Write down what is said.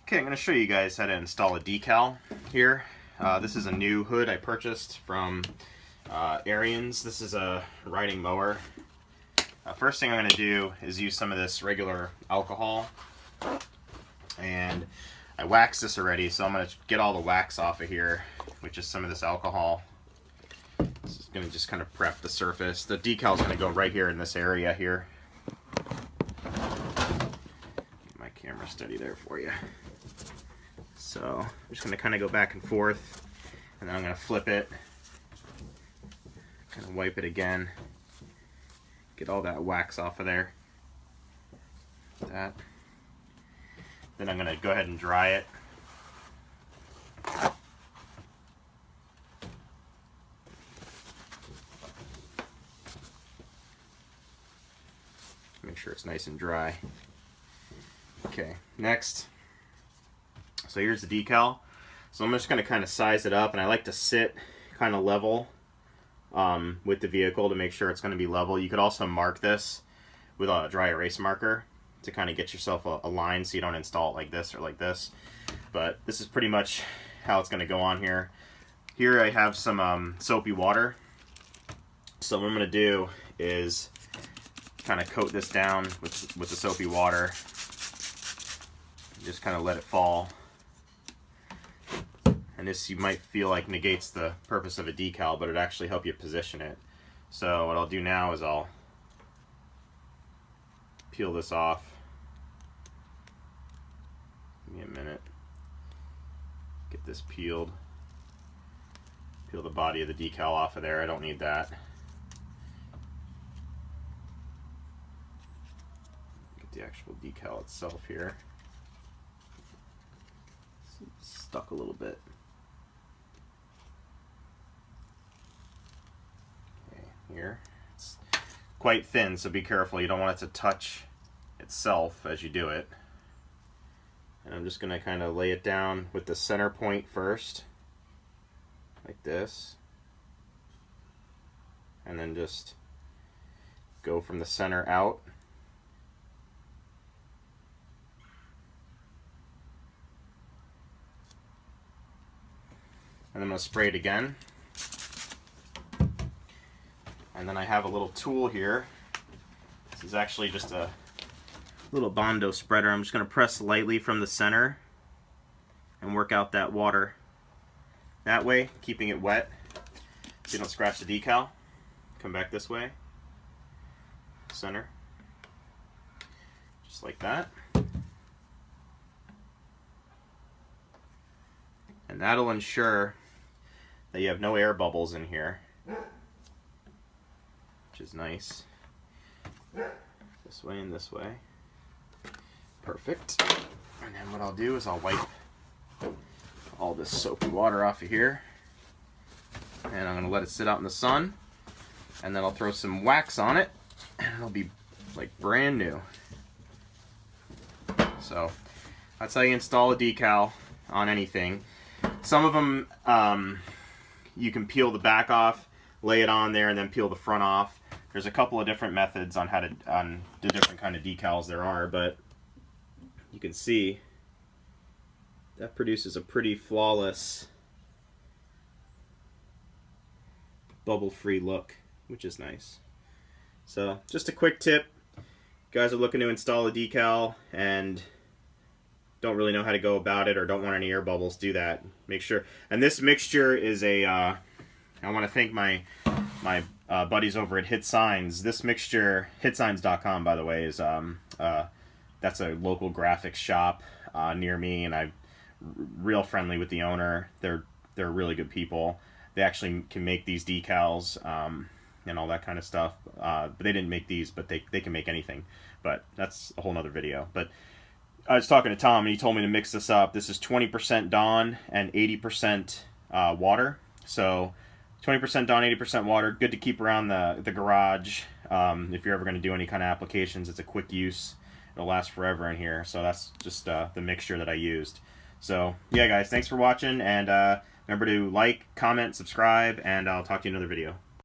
Okay, I'm going to show you guys how to install a decal here. This is a new hood I purchased from Ariens. This is a riding mower. First thing I'm going to do is use some of this regular alcohol. And I waxed this already, so I'm going to get all the wax off of here, which is some of this alcohol. This is going to just kind of prep the surface. The decal is going to go right here in this area here. Get my camera steady there for you. So I'm just going to kind of go back and forth, and then I'm going to flip it, kind of wipe it again, get all that wax off of there. That. Then I'm going to go ahead and dry it. Make sure it's nice and dry. Okay, next. So here's the decal. So I'm just going to kind of size it up, and I like to sit kind of level with the vehicle to make sure it's going to be level. You could also mark this with a dry erase marker to kind of get yourself a line so you don't install it like this or like this. But this is pretty much how it's going to go on here. Here I have some soapy water. So what I'm going to do is kind of coat this down with the soapy water. Just kind of let it fall. And this, you might feel like, negates the purpose of a decal, but it actually helps you position it. So what I'll do now is I'll peel this off. Give me a minute. Get this peeled. Peel the body of the decal off of there. I don't need that. Get the actual decal itself here. It's stuck a little bit. Here. It's quite thin, so be careful. You don't want it to touch itself as you do it. And I'm just going to kind of lay it down with the center point first, like this. And then just go from the center out. And I'm going to spray it again. And then I have a little tool here. This is actually just a little Bondo spreader. I'm just going to press lightly from the center and work out that water. That way, keeping it wet so you don't scratch the decal. Come back this way. Center. Just like that. And that'll ensure that you have no air bubbles in here, which is nice. This way and this way. Perfect. And then what I'll do is I'll wipe all this soapy water off of here. And I'm going to let it sit out in the sun. And then I'll throw some wax on it. And it'll be like brand new. So that's how you install a decal on anything. Some of them you can peel the back off, lay it on there, and then peel the front off. There's a couple of different methods on how to the different kind of decals there are, but you can see that produces a pretty flawless bubble-free look, which is nice. So just a quick tip. If you guys are looking to install a decal and don't really know how to go about it or don't want any air bubbles, do that. Make sure. And this mixture is a I want to thank my buddies over at Hit Signs. This mixture, hitsigns.com, by the way, is that's a local graphics shop near me, and I'm real friendly with the owner. They're really good people. They actually can make these decals and all that kind of stuff. But they didn't make these, but they can make anything. But that's a whole nother video. But I was talking to Tom, and he told me to mix this up. This is 20% Dawn and 80% water. So 20% Dawn, 80% water. Good to keep around the garage. If you're ever going to do any kind of applications, it's a quick use. It'll last forever in here. So that's just the mixture that I used. So yeah, guys, thanks for watching. And remember to like, comment, subscribe, and I'll talk to you in another video.